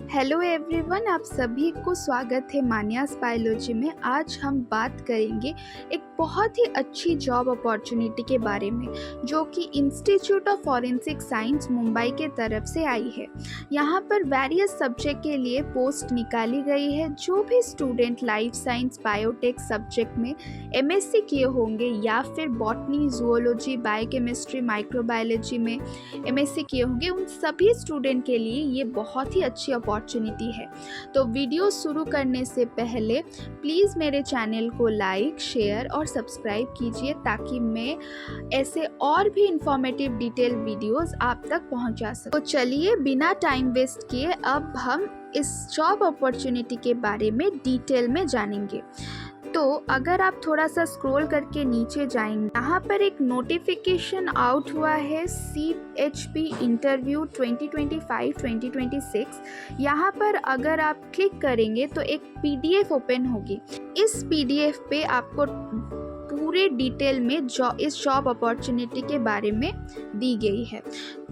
Hello everyone, आप सभी को स्वागत है मान्यास बायोलॉजी में। आज हम बात करेंगे एक बहुत ही अच्छी जॉब अपॉर्चुनिटी के बारे में जो कि institute of forensic science Mumbai के तरफ से आई है। यहाँ पर वेरियस सब्जेक्ट के लिए पोस्ट निकाली गई है। जो भी student life science biotech subject में एमएससी किए होंगे या फिर बॉटनी, जूलॉजी, बायोकेमिस्ट्री, माइक्रोबायोलॉजी में एमएससी किए होंगे, उन सभी स्टूडेंट के लिए ये बहुत ही अच्छी अपॉर्चुनिटी है। तो वीडियो शुरू करने से पहले प्लीज़ मेरे चैनल को लाइक, शेयर और सब्सक्राइब कीजिए ताकि मैं ऐसे और भी इंफॉर्मेटिव डिटेल वीडियोस आप तक पहुंचा सकूं। तो चलिए बिना टाइम वेस्ट किए अब हम इस जॉब अपॉर्चुनिटी के बारे में डिटेल में जानेंगे। तो अगर आप थोड़ा सा स्क्रॉल करके नीचे जाएंगे, यहाँ पर एक नोटिफिकेशन आउट हुआ है CHP इंटरव्यू 2025-2026। यहाँ पर अगर आप क्लिक करेंगे तो एक PDF ओपन होगी। इस PDF पे आपको पूरे डिटेल में इस जॉब अपॉर्चुनिटी के बारे में दी गई है।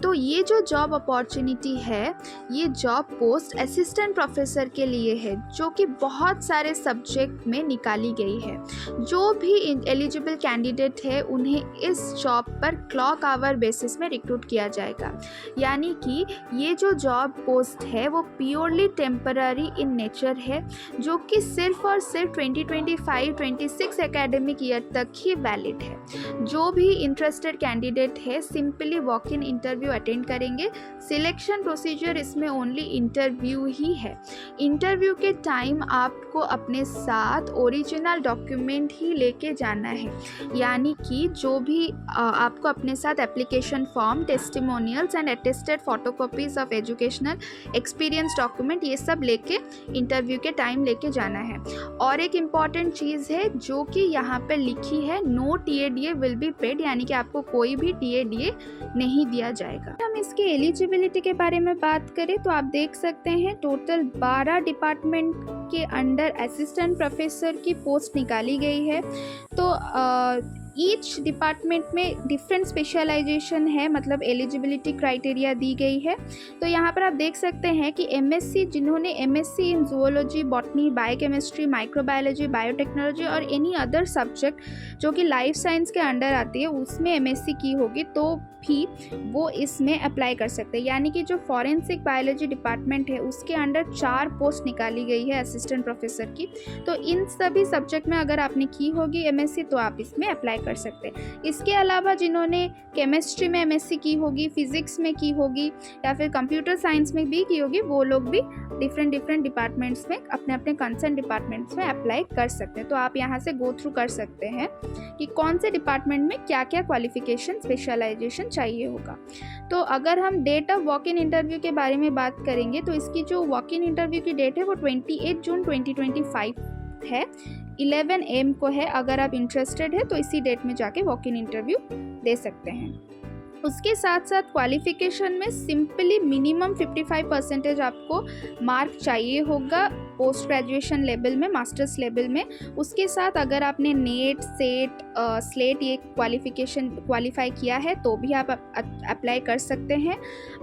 तो ये जो जॉब अपॉर्चुनिटी है, ये जॉब पोस्ट असिस्टेंट प्रोफेसर के लिए है जो कि बहुत सारे सब्जेक्ट में निकाली गई है। जो भी एलिजिबल कैंडिडेट है उन्हें इस जॉब पर क्लॉक आवर बेसिस में रिक्रूट किया जाएगा। यानी कि ये जो जॉब पोस्ट है वो प्योरली टेम्पररी इन नेचर है, जो कि सिर्फ और सिर्फ 2025-26 एकेडमिक ईयर तक ही वैलिड है। जो भी इंटरेस्टेड कैंडिडेट है simply walk in interview attend करेंगे। सिलेक्शन प्रोसीजर इसमें ओनली इंटरव्यू ही है। इंटरव्यू के टाइम आपको अपने साथ ओरिजिनल डॉक्यूमेंट ही लेके जाना है। यानी कि जो भी आपको अपने साथ application form, testimonials and attested photocopies of educational experience document, ये सब लेके इंटरव्यू के टाइम लेके जाना है। और एक इम्पॉर्टेंट चीज़ है जो कि यहाँ पर लिखी है, no TADA will be paid, यानी कि आपको कोई भी TADA नहीं दिया जाएगा। हम इसके एलिजिबिलिटी के बारे में बात करें तो आप देख सकते हैं टोटल 12 डिपार्टमेंट के अंडर असिस्टेंट प्रोफेसर की पोस्ट निकाली गई है। तो ईच डिपार्टमेंट में डिफरेंट स्पेशलाइजेशन है, मतलब एलिजिबिलिटी क्राइटेरिया दी गई है। तो यहाँ पर आप देख सकते हैं कि MSc, जिन्होंने MSc in zoology, botany, biochemistry, microbiology, biotechnology और एनी अदर सब्जेक्ट जो कि लाइफ साइंस के अंडर आती है उसमें MSc की होगी तो भी वो इसमें अप्लाई कर सकते हैं। यानी कि जो फॉरेंसिक बायोलॉजी डिपार्टमेंट है उसके अंडर 4 पोस्ट निकाली गई है असिस्टेंट प्रोफेसर की। तो इन सभी सब्जेक्ट में अगर आपने की होगी MSc तो आप इसमें अप्लाई कर सकते हैं। इसके अलावा जिन्होंने केमिस्ट्री में MSc की होगी, फिजिक्स में की होगी या फिर कंप्यूटर साइंस में भी की होगी, वो लोग भी डिफरेंट डिपार्टमेंट्स में अपने अपने कंसर्न डिपार्टमेंट्स में अप्लाई कर सकते हैं। तो आप यहाँ से गो थ्रू कर सकते हैं कि कौन से डिपार्टमेंट में क्या क्या क्वालिफिकेशन, स्पेशलाइजेशन चाहिए होगा। तो अगर हम date of walk in interview के बारे में बात करेंगे तो इसकी जो वॉक इन इंटरव्यू की डेट है वो 28 जून 2025 है, 11 AM को है। अगर आप इंटरेस्टेड है तो इसी डेट में जाके वॉक इन इंटरव्यू दे सकते हैं। उसके साथ साथ क्वालिफिकेशन में सिंपली मिनिमम 55% आपको मार्क चाहिए होगा पोस्ट ग्रेजुएशन लेवल में, मास्टर्स लेवल में। उसके साथ अगर आपने नेट, सेट, स्लेट ये क्वालिफाई किया है तो भी आप अप्लाई कर सकते हैं।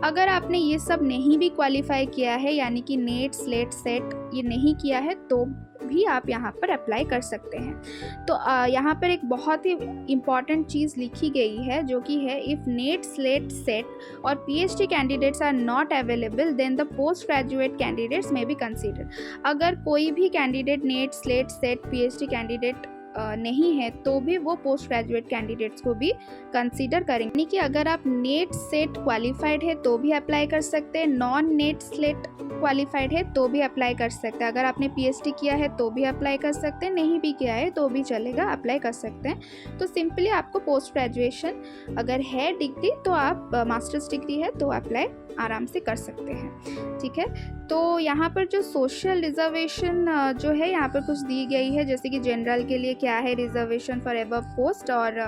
अगर आपने ये सब नहीं भी क्वालिफाई किया है, यानी कि नेट, स्लेट, सेट ये नहीं किया है, तो भी आप यहाँ पर अप्लाई कर सकते हैं। तो यहाँ पर एक बहुत ही इम्पॉर्टेंट चीज़ लिखी गई है जो कि है, इफ़ नेट, स्लेट, सेट और PhD candidates are not available then the post graduate candidates may be consider. अगर कोई भी candidate NET, SLATE, SET, PhD candidate नहीं है तो भी वो पोस्ट ग्रेजुएट कैंडिडेट्स को भी कंसीडर करेंगे। यानी कि अगर आप नेट, सेट क्वालिफाइड है तो भी अप्लाई कर सकते हैं, नॉन नेट, स्लेट क्वालिफाइड है तो भी अप्लाई कर सकते हैं, अगर आपने PhD किया है तो भी अप्लाई कर सकते हैं, नहीं भी किया है तो भी चलेगा, अप्लाई कर सकते हैं। तो सिंपली आपको पोस्ट ग्रेजुएशन अगर है डिग्री तो आप मास्टर्स डिग्री है तो अप्लाई आराम से कर सकते हैं। ठीक है, तो यहाँ पर जो सोशल रिजर्वेशन जो है यहाँ पर कुछ दी गई है, जैसे कि जनरल के लिए क्या है रिजर्वेशन फॉर एबव पोस्ट, और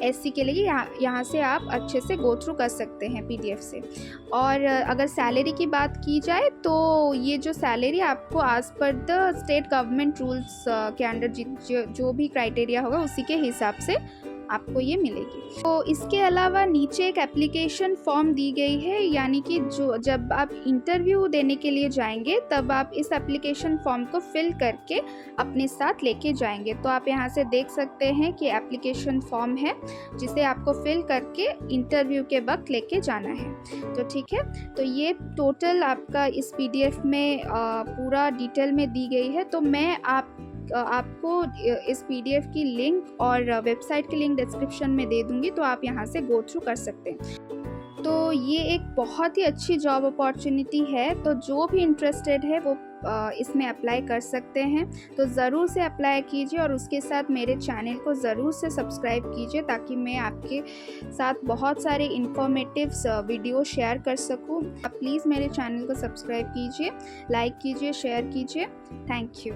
SC के लिए यहाँ से आप अच्छे से गो थ्रू कर सकते हैं PDF से। और अगर सैलरी की बात की जाए तो ये जो सैलरी आपको as per the state government rules के अंडर जो भी क्राइटेरिया होगा उसी के हिसाब से आपको ये मिलेगी। तो इसके अलावा नीचे एक एप्लीकेशन फॉर्म दी गई है, यानी कि जो जब आप इंटरव्यू देने के लिए जाएंगे तब आप इस एप्लीकेशन फॉर्म को फिल करके अपने साथ लेके जाएंगे। तो आप यहाँ से देख सकते हैं कि एप्लीकेशन फॉर्म है जिसे आपको फिल करके इंटरव्यू के वक्त लेके जाना है। तो ठीक है, तो ये टोटल आपका इस PDF में पूरा डिटेल में दी गई है। तो मैं आपको इस PDF की लिंक और वेबसाइट की लिंक डिस्क्रिप्शन में दे दूँगी, तो आप यहाँ से गो थ्रू कर सकते हैं। तो ये एक बहुत ही अच्छी जॉब अपॉर्चुनिटी है, तो जो भी इंटरेस्टेड है वो इसमें अप्लाई कर सकते हैं। तो ज़रूर से अप्लाई कीजिए और उसके साथ मेरे चैनल को ज़रूर से सब्सक्राइब कीजिए, ताकि मैं आपके साथ बहुत सारे इन्फॉर्मेटिव्स वीडियो शेयर कर सकूं। आप प्लीज़ मेरे चैनल को सब्सक्राइब कीजिए, लाइक कीजिए, शेयर कीजिए। Thank you.